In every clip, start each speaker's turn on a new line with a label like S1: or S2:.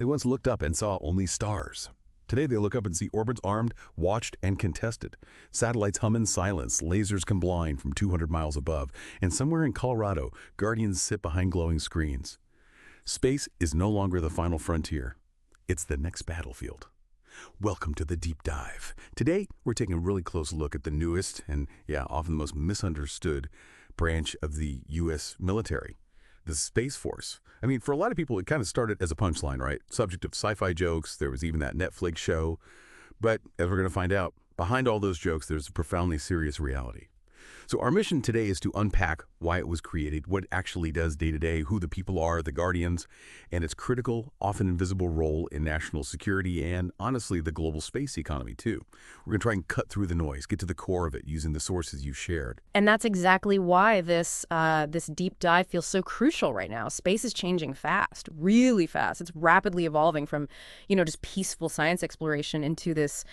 S1: They once looked up and saw only stars. Today they look up and see orbits armed, watched, and contested. Satellites hum in silence, lasers can blind from 200 miles above, and somewhere in Colorado, Guardians sit behind glowing screens. Space is no longer the final frontier. It's the next battlefield. Welcome to the Deep Dive. Today, we're taking a really close look at the newest and, often the most misunderstood branch of the U.S. military, the Space Force. I mean, for a lot of people, it kind of started as a punchline, right? Subject of sci-fi jokes. There was even that Netflix show. But as we're going to find out, behind all those jokes, there's a profoundly serious reality. So our mission today is to unpack why it was created, what it actually does day to day, who the people are, the Guardians, and its critical, often invisible role in national security and, honestly, the global space economy, too. We're going to try and cut through the noise, get to the core of it using the sources you shared.
S2: And that's exactly why this deep dive feels so crucial right now. Space is changing fast, really fast. It's rapidly evolving from, just peaceful science exploration into this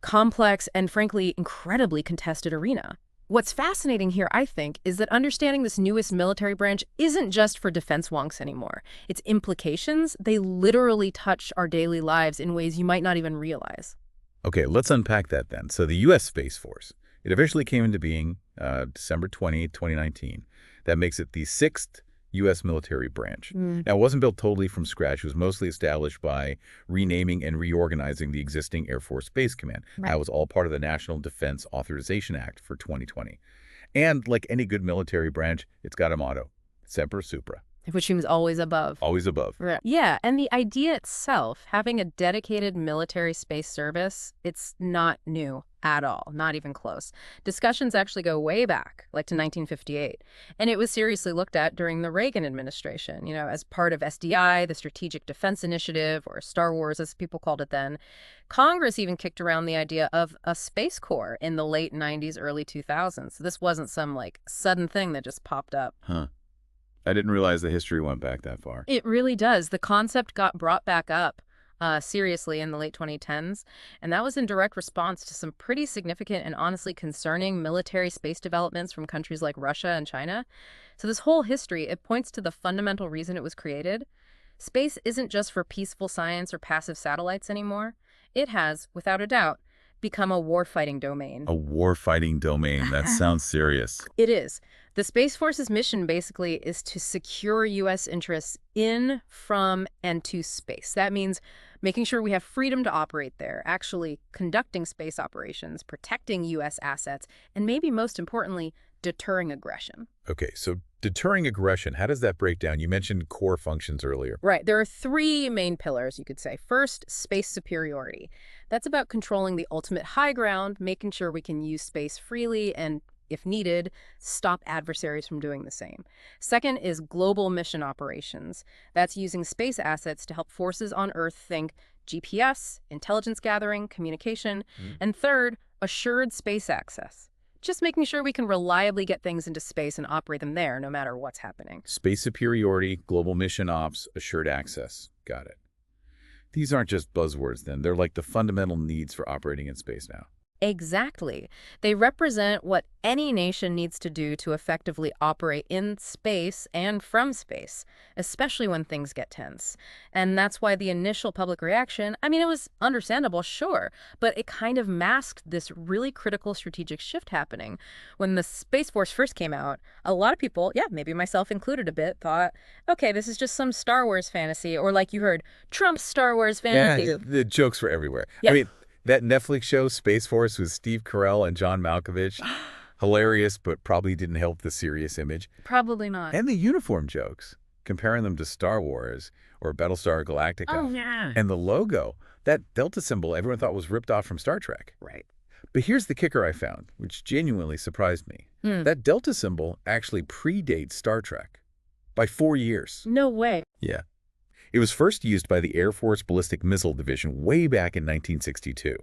S2: complex and, frankly, incredibly contested arena. What's fascinating here, I think, is that understanding this newest military branch isn't just for defense wonks anymore. Its implications, they literally touch our daily lives in ways you might not even realize.
S3: Okay, let's unpack that then. So the U.S. Space Force, it officially came into being December 20, 2019. That makes it the sixth U.S. military branch. Now, it wasn't built totally from scratch. It was mostly established by renaming and reorganizing the existing Air Force Space Command.
S2: Right.
S3: That was all part of the National Defense Authorization Act for 2020. And like any good military branch, it's got a motto, Semper Supra.
S2: Which means always above.
S3: Always above.
S2: Right. Yeah, and the idea itself, having a dedicated military space service, it's not new at all, not even close. Discussions actually go way back, like to 1958. And it was seriously looked at during the Reagan administration, as part of SDI, the Strategic Defense Initiative, or Star Wars, as people called it then. Congress even kicked around the idea of a Space Corps in the late 90s, early 2000s. So this wasn't some, sudden thing that just popped up.
S3: Huh. I didn't realize the history went back that far.
S2: It really does. The concept got brought back up seriously in the late 2010s, and that was in direct response to some pretty significant and honestly concerning military space developments from countries like Russia and China. So this whole history, it points to the fundamental reason it was created. Space isn't just for peaceful science or passive satellites anymore. It has, without a doubt, become a warfighting domain.
S3: A warfighting domain. That sounds serious.
S2: It is. The Space Force's mission basically is to secure U.S. interests in, from, and to space. That means making sure we have freedom to operate there, actually conducting space operations, protecting U.S. assets, and maybe most importantly, deterring aggression.
S3: Okay, so deterring aggression, how does that break down? You mentioned core functions earlier.
S2: Right. There are three main pillars, you could say. First, space superiority. That's about controlling the ultimate high ground, making sure we can use space freely and, if needed, stop adversaries from doing the same. Second is global mission operations. That's using space assets to help forces on Earth think GPS, intelligence gathering, communication. And third, assured space access. Just making sure we can reliably get things into space and operate them there no matter what's happening.
S3: Space superiority, global mission ops, assured access. Got it. These aren't just buzzwords then. They're like the fundamental needs for operating in space now.
S2: Exactly. They represent what any nation needs to do to effectively operate in space and from space, especially when things get tense. And that's why the initial public reaction, it was understandable, sure, but it kind of masked this really critical strategic shift happening. When the Space Force first came out, a lot of people, maybe myself included a bit, thought, okay, this is just some Star Wars fantasy, or like you heard, Trump's Star Wars fantasy.
S3: Yeah, the jokes were everywhere.
S2: Yeah.
S3: That Netflix show, Space Force, with Steve Carell and John Malkovich, hilarious, but probably didn't help the serious image.
S2: Probably not.
S3: And the uniform jokes, comparing them to Star Wars or Battlestar Galactica.
S2: Oh, yeah.
S3: And the logo, that Delta symbol everyone thought was ripped off from Star Trek.
S2: Right.
S3: But here's the kicker I found, which genuinely surprised me. That Delta symbol actually predates Star Trek by 4 years.
S2: No way.
S3: Yeah. It was first used by the Air Force Ballistic Missile Division way back in 1962.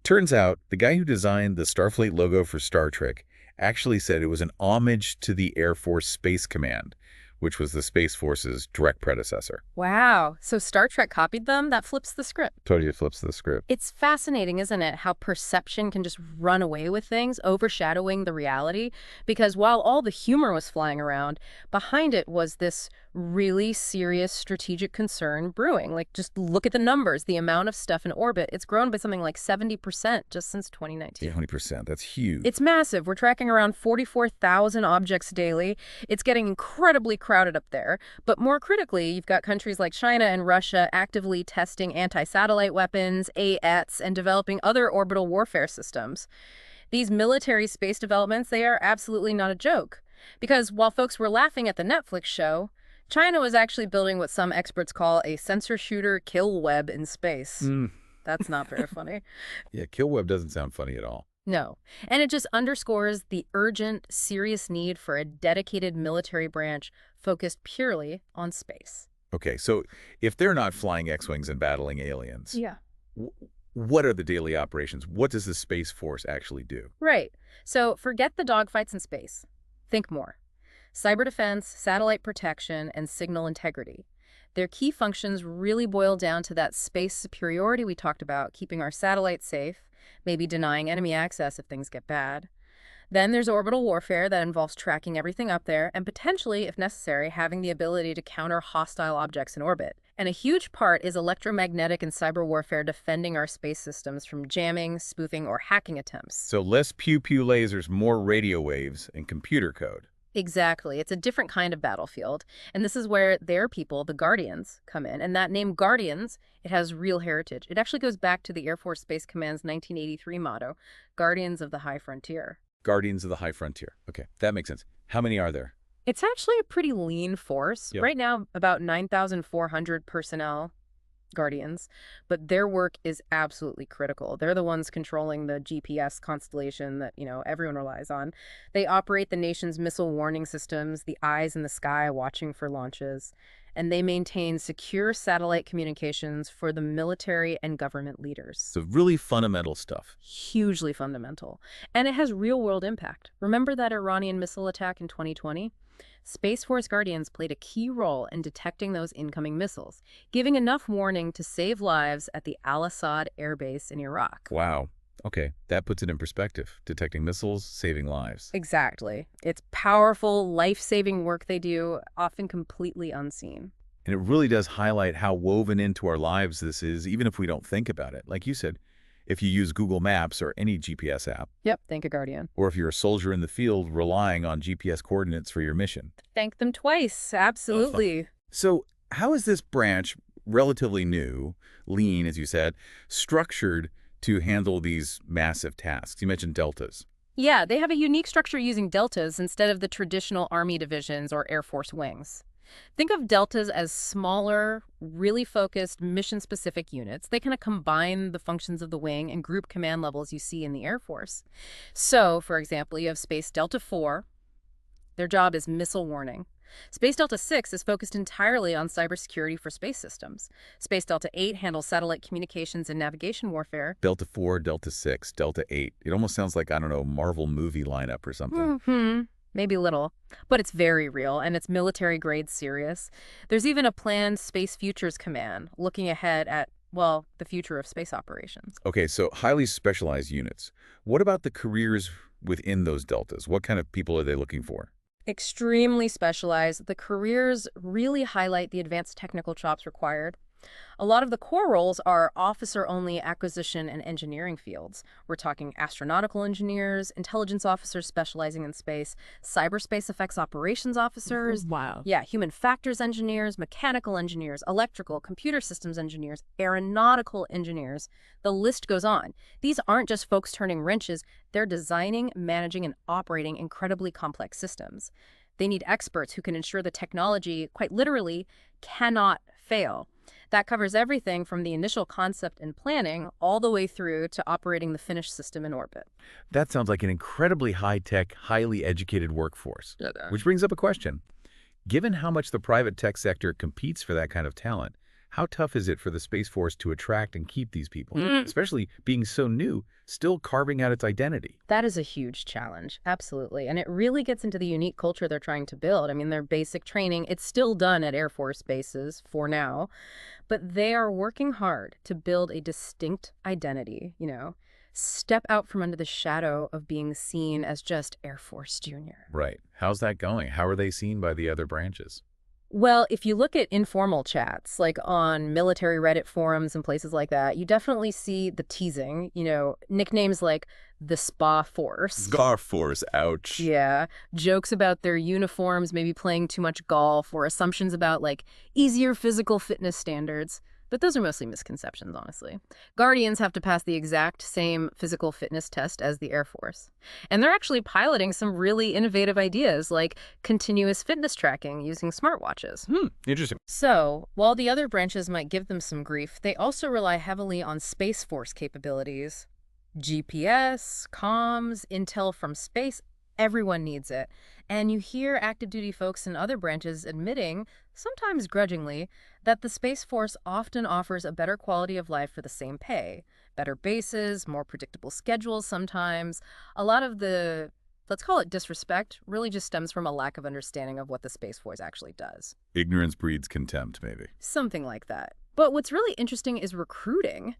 S3: Turns out, the guy who designed the Starfleet logo for Star Trek actually said it was an homage to the Air Force Space Command, which was the Space Force's direct predecessor.
S2: Wow. So Star Trek copied them? That flips the script.
S3: Totally flips the script.
S2: It's fascinating, isn't it, how perception can just run away with things, overshadowing the reality? Because while all the humor was flying around, behind it was this really serious strategic concern brewing. Like, just look at the numbers. The amount of stuff in orbit, it's grown by something like 70% just since 2019.
S3: 20%, that's huge.
S2: It's massive. We're tracking around 44,000 objects daily. It's getting incredibly crowded up there. But more critically, you've got countries like China and Russia actively testing anti-satellite weapons, AETs, and developing other orbital warfare systems. These military space developments, they are absolutely not a joke. Because while folks were laughing at the Netflix show, China was actually building what some experts call a sensor shooter kill web in space. That's not very funny.
S3: Yeah, kill web doesn't sound funny at all.
S2: No. And it just underscores the urgent, serious need for a dedicated military branch focused purely on space.
S3: Okay, so if they're not flying X-Wings and battling aliens,
S2: Yeah.
S3: what are the daily operations? What does the Space Force actually do?
S2: Right. So forget the dogfights in space. Think more. Cyber defense, satellite protection, and signal integrity. Their key functions really boil down to that space superiority we talked about, keeping our satellites safe, maybe denying enemy access if things get bad. Then there's orbital warfare that involves tracking everything up there and potentially, if necessary, having the ability to counter hostile objects in orbit. And a huge part is electromagnetic and cyber warfare defending our space systems from jamming, spoofing, or hacking attempts.
S3: So less pew-pew lasers, more radio waves and computer code.
S2: Exactly. It's a different kind of battlefield. And this is where their people, the Guardians, come in. And that name Guardians, it has real heritage. It actually goes back to the Air Force Space Command's 1983 motto, Guardians of the High Frontier.
S3: Guardians of the High Frontier. Okay, that makes sense. How many are there?
S2: It's actually a pretty lean force.
S3: Yep.
S2: Right now, about 9,400 personnel, Guardians, but their work is absolutely critical. They're the ones controlling the GPS constellation that, everyone relies on. They operate the nation's missile warning systems, the eyes in the sky watching for launches, and they maintain secure satellite communications for the military and government leaders.
S3: So really fundamental stuff.
S2: Hugely fundamental. And it has real-world impact. Remember that Iranian missile attack in 2020? Space Force Guardians played a key role in detecting those incoming missiles, giving enough warning to save lives at the Al-Assad Air Base in Iraq.
S3: Wow. Okay, that puts it in perspective. Detecting missiles, saving lives.
S2: Exactly. It's powerful, life-saving work they do, often completely unseen.
S3: And it really does highlight how woven into our lives this is, even if we don't think about it. Like you said, if you use Google Maps or any GPS app.
S2: Yep, thank you, Guardian.
S3: Or if you're a soldier in the field relying on GPS coordinates for your mission.
S2: Thank them twice, absolutely.
S3: So how is this branch, relatively new, lean, as you said, structured to handle these massive tasks? You mentioned deltas.
S2: Yeah, they have a unique structure using deltas instead of the traditional Army divisions or Air Force wings. Think of deltas as smaller, really focused, mission-specific units. They kind of combine the functions of the wing and group command levels you see in the Air Force. So, for example, you have Space Delta 4. Their job is missile warning. Space Delta 6 is focused entirely on cybersecurity for space systems. Space Delta 8 handles satellite communications and navigation warfare.
S3: Delta 4, Delta 6, Delta 8. It almost sounds like, I don't know, Marvel movie lineup or something.
S2: Maybe a little, but it's very real, and it's military-grade serious. There's even a planned Space Futures Command looking ahead at, well, the future of space operations.
S3: Okay, so highly specialized units. What about the careers within those deltas? What kind of people are they looking for?
S2: Extremely specialized. The careers really highlight the advanced technical chops required. A lot of the core roles are officer-only acquisition and engineering fields. We're talking astronautical engineers, intelligence officers specializing in space, cyberspace effects operations officers.
S4: Wow.
S2: Yeah, human factors engineers, mechanical engineers, electrical, computer systems engineers, aeronautical engineers. The list goes on. These aren't just folks turning wrenches. They're designing, managing, and operating incredibly complex systems. They need experts who can ensure the technology, quite literally, cannot fail. That covers everything from the initial concept and planning all the way through to operating the finished system in orbit.
S3: That sounds like an incredibly high-tech, highly educated workforce. Which brings up a question. Given how much the private tech sector competes for that kind of talent, how tough is it for the Space Force to attract and keep these people, especially being so new, still carving out its identity?
S2: That is a huge challenge, absolutely. And it really gets into the unique culture they're trying to build. I mean, their basic training, it's still done at Air Force bases for now, but they are working hard to build a distinct identity, step out from under the shadow of being seen as just Air Force Junior.
S3: Right. How's that going? How are they seen by the other branches?
S2: Well, if you look at informal chats, like on military Reddit forums and places like that, you definitely see the teasing, nicknames like the Spa Force.
S1: Scar Force, ouch.
S2: Yeah, jokes about their uniforms, maybe playing too much golf, or assumptions about like easier physical fitness standards. But those are mostly misconceptions, honestly. Guardians have to pass the exact same physical fitness test as the Air Force. And they're actually piloting some really innovative ideas like continuous fitness tracking using smartwatches.
S3: Interesting.
S2: So, while the other branches might give them some grief, they also rely heavily on Space Force capabilities. GPS, comms, intel from space, everyone needs it. And you hear active duty folks in other branches admitting, sometimes grudgingly, that the Space Force often offers a better quality of life for the same pay. Better bases, more predictable schedules sometimes. A lot of the, let's call it disrespect, really just stems from a lack of understanding of what the Space Force actually does.
S3: Ignorance breeds contempt, maybe.
S2: Something like that. But what's really interesting is recruiting.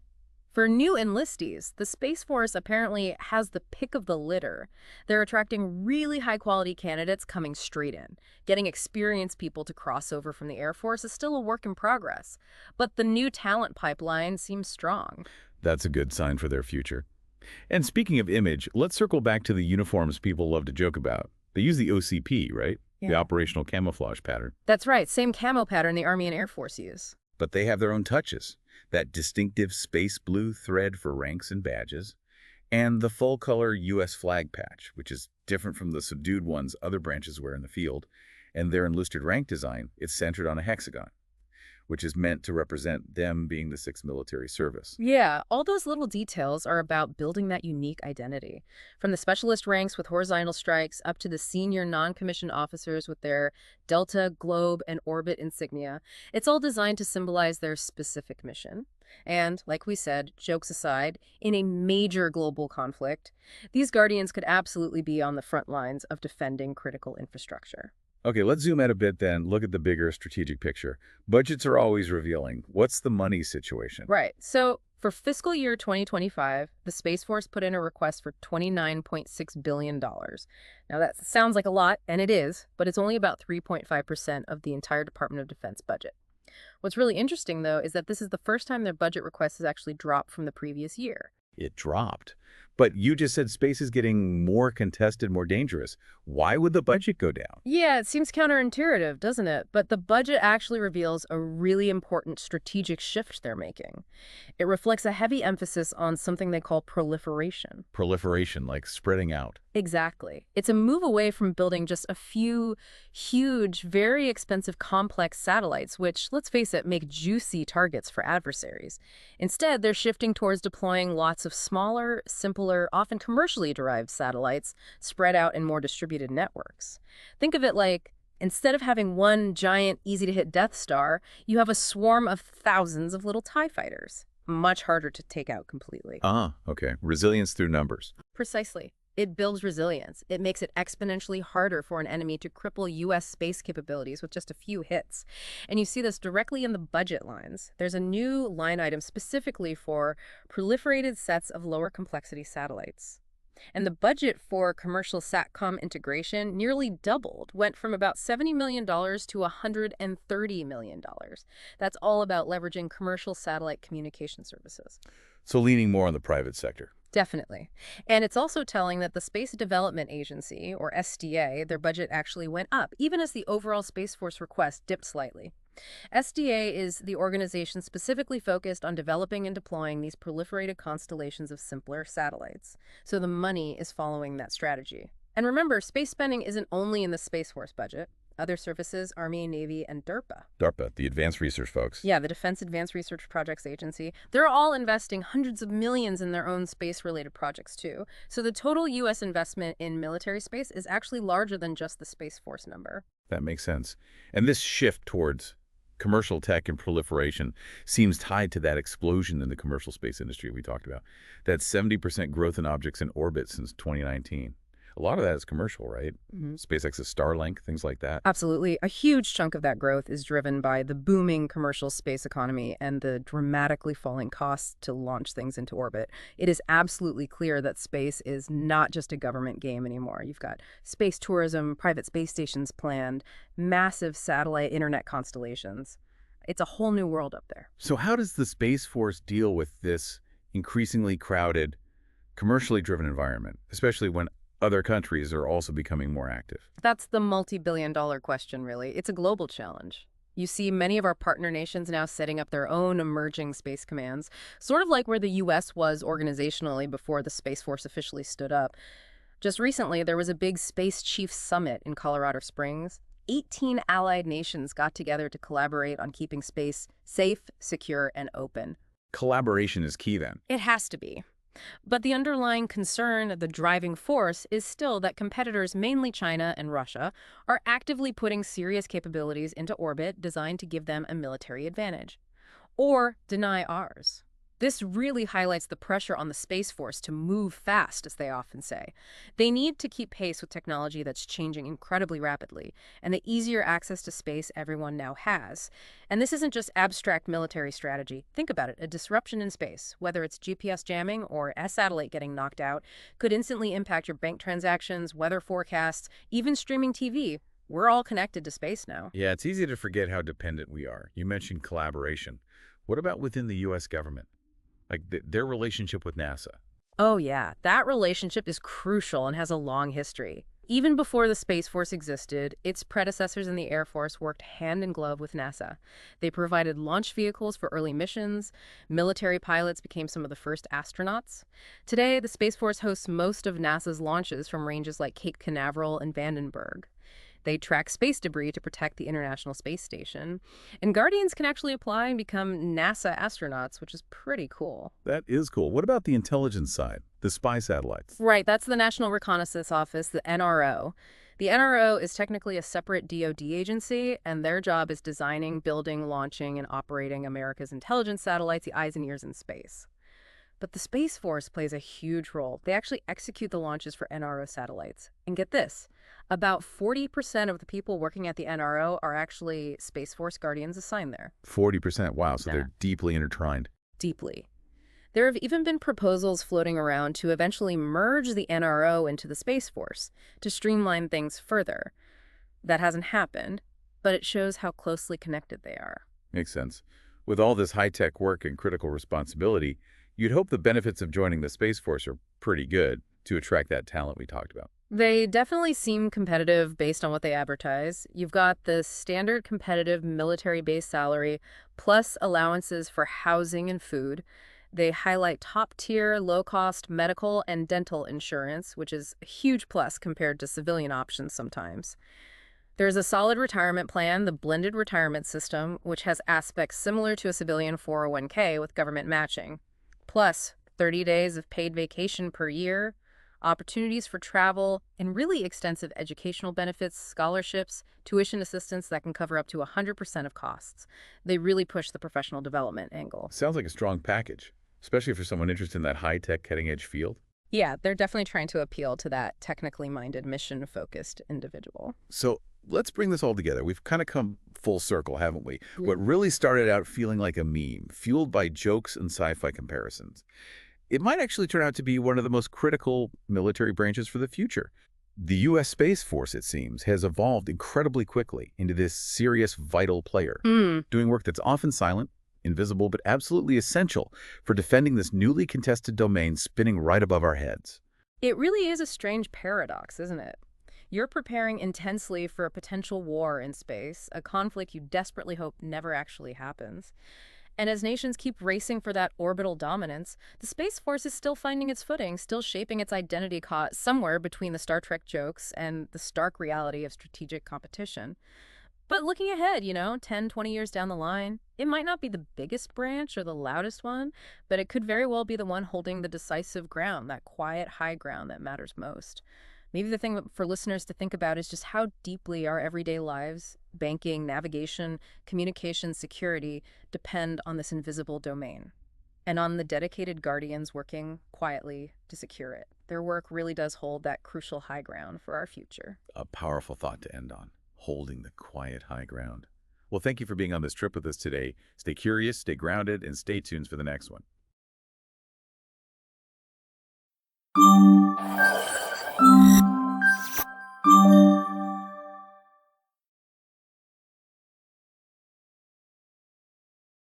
S2: For new enlistees, the Space Force apparently has the pick of the litter. They're attracting really high-quality candidates coming straight in. Getting experienced people to cross over from the Air Force is still a work in progress. But the new talent pipeline seems strong.
S3: That's a good sign for their future. And speaking of image, let's circle back to the uniforms people love to joke about. They use the OCP, right?
S2: Yeah.
S3: The operational camouflage pattern.
S2: That's right, same camo pattern the Army and Air Force use.
S3: But they have their own touches. That distinctive space blue thread for ranks and badges, and the full-color U.S. flag patch, which is different from the subdued ones other branches wear in the field, and their enlisted rank design, it's centered on a hexagon, which is meant to represent them being the 6th Military Service.
S2: Yeah, all those little details are about building that unique identity. From the specialist ranks with horizontal strikes up to the senior non-commissioned officers with their Delta, Globe, and Orbit insignia, it's all designed to symbolize their specific mission. And, like we said, jokes aside, in a major global conflict, these Guardians could absolutely be on the front lines of defending critical infrastructure.
S3: Okay, let's zoom out a bit then, look at the bigger strategic picture. Budgets are always revealing. What's the money situation?
S2: Right. So for fiscal year 2025, the Space Force put in a request for $29.6 billion. Now that sounds like a lot, and it is, but it's only about 3.5% of the entire Department of Defense budget. What's really interesting, though, is that this is the first time their budget request has actually dropped from the previous year.
S3: It dropped. But you just said space is getting more contested, more dangerous. Why would the budget go down?
S2: Yeah, it seems counterintuitive, doesn't it? But the budget actually reveals a really important strategic shift they're making. It reflects a heavy emphasis on something they call proliferation.
S3: Proliferation, like spreading out.
S2: Exactly. It's a move away from building just a few huge, very expensive, complex satellites, which, let's face it, make juicy targets for adversaries. Instead, they're shifting towards deploying lots of smaller, simpler, often commercially derived satellites spread out in more distributed networks. Think of it like, instead of having one giant, easy-to-hit Death Star, you have a swarm of thousands of little TIE fighters. Much harder to take out completely.
S3: Okay. Resilience through numbers.
S2: Precisely. It builds resilience. It makes it exponentially harder for an enemy to cripple U.S. space capabilities with just a few hits. And you see this directly in the budget lines. There's a new line item specifically for proliferated sets of lower complexity satellites. And the budget for commercial SATCOM integration nearly doubled, went from about $70 million to $130 million. That's all about leveraging commercial satellite communication services.
S3: So leaning more on the private sector.
S2: Definitely. And it's also telling that the Space Development Agency, or SDA, their budget actually went up, even as the overall Space Force request dipped slightly. SDA is the organization specifically focused on developing and deploying these proliferated constellations of simpler satellites. So the money is following that strategy. And remember, space spending isn't only in the Space Force budget. Other services, Army, Navy, and DARPA.
S3: DARPA, the advanced research folks.
S2: Yeah, the Defense Advanced Research Projects Agency. They're all investing hundreds of millions in their own space-related projects, too. So the total U.S. investment in military space is actually larger than just the Space Force number.
S3: That makes sense. And this shift towards commercial tech and proliferation seems tied to that explosion in the commercial space industry we talked about. That 70% growth in objects in orbit since 2019. A lot of that is commercial, right?
S2: Mhm.
S3: SpaceX's Starlink, things like that.
S2: Absolutely. A huge chunk of that growth is driven by the booming commercial space economy and the dramatically falling costs to launch things into orbit. It is absolutely clear that space is not just a government game anymore. You've got space tourism, private space stations planned, massive satellite internet constellations. It's a whole new world up there.
S3: So how does the Space Force deal with this increasingly crowded, commercially driven environment, especially when other countries are also becoming more active?
S2: That's the multi-billion-dollar question, really. It's a global challenge. You see many of our partner nations now setting up their own emerging space commands, sort of like where the U.S. was organizationally before the Space Force officially stood up. Just recently, there was a big Space Chiefs Summit in Colorado Springs. 18 allied nations got together to collaborate on keeping space safe, secure, and open.
S3: Collaboration is key then.
S2: It has to be. But the underlying concern, the driving force, is still that competitors, mainly China and Russia, are actively putting serious capabilities into orbit designed to give them a military advantage. Or deny ours. This really highlights the pressure on the Space Force to move fast, as they often say. They need to keep pace with technology that's changing incredibly rapidly, and the easier access to space everyone now has. And this isn't just abstract military strategy. Think about it. A disruption in space, whether it's GPS jamming or a satellite getting knocked out, could instantly impact your bank transactions, weather forecasts, even streaming TV. We're all connected to space now.
S3: Yeah, it's easy to forget how dependent we are. You mentioned collaboration. What about within the U.S. government? Like their relationship with NASA?
S2: Oh, yeah. That relationship is crucial and has a long history. Even before the Space Force existed, its predecessors in the Air Force worked hand in glove with NASA. They provided launch vehicles for early missions. Military pilots became some of the first astronauts. Today, the Space Force hosts most of NASA's launches from ranges like Cape Canaveral and Vandenberg. They track space debris to protect the International Space Station. And Guardians can actually apply and become NASA astronauts, which is pretty cool.
S3: That is cool. What about the intelligence side, the spy satellites?
S2: Right, that's the National Reconnaissance Office, the NRO. The NRO is technically a separate DoD agency, and their job is designing, building, launching, and operating America's intelligence satellites, the eyes and ears in space. But the Space Force plays a huge role. They actually execute the launches for NRO satellites. And get this, about 40% of the people working at the NRO are actually Space Force Guardians assigned there.
S3: 40%. Wow, so
S2: Yeah.
S3: they're deeply intertwined.
S2: Deeply. There have even been proposals floating around to eventually merge the NRO into the Space Force to streamline things further. That hasn't happened, but it shows how closely connected they are.
S3: Makes sense. With all this high-tech work and critical responsibility, you'd hope the benefits of joining the Space Force are pretty good to attract that talent we talked about.
S2: They definitely seem competitive based on what they advertise. You've got the standard competitive military base salary plus allowances for housing and food. They highlight top-tier, low-cost medical and dental insurance, which is a huge plus compared to civilian options sometimes. There's a solid retirement plan, the blended retirement system, which has aspects similar to a civilian 401k with government matching. Plus, 30 days of paid vacation per year, opportunities for travel, and really extensive educational benefits, scholarships, tuition assistance that can cover up to 100% of costs. They really push the professional development angle.
S3: Sounds like a strong package, especially for someone interested in that high-tech, cutting-edge field.
S2: Yeah, they're definitely trying to appeal to that technically minded, mission-focused individual.
S3: So let's bring this all together. We've kind of come full circle, haven't we? What really started out feeling like a meme, fueled by jokes and sci-fi comparisons, it might actually turn out to be one of the most critical military branches for the future. The U.S. Space Force, it seems, has evolved incredibly quickly into this serious, vital player, doing work that's often silent, invisible, but absolutely essential for defending this newly contested domain spinning right above our heads.
S2: It really is a strange paradox, isn't it? You're preparing intensely for a potential war in space, a conflict you desperately hope never actually happens. And as nations keep racing for that orbital dominance, the Space Force is still finding its footing, still shaping its identity caught somewhere between the Star Trek jokes and the stark reality of strategic competition. But looking ahead, 10, 20 years down the line, it might not be the biggest branch or the loudest one, but it could very well be the one holding the decisive ground, that quiet high ground that matters most. Maybe the thing for listeners to think about is just how deeply our everyday lives, banking, navigation, communication, security, depend on this invisible domain. and on the dedicated guardians working quietly to secure it. Their work really does hold that crucial high ground for our future.
S3: A powerful thought to end on, holding the quiet high ground. Well, thank you for being on this trip with us today. Stay curious, stay grounded, and stay tuned for the next one.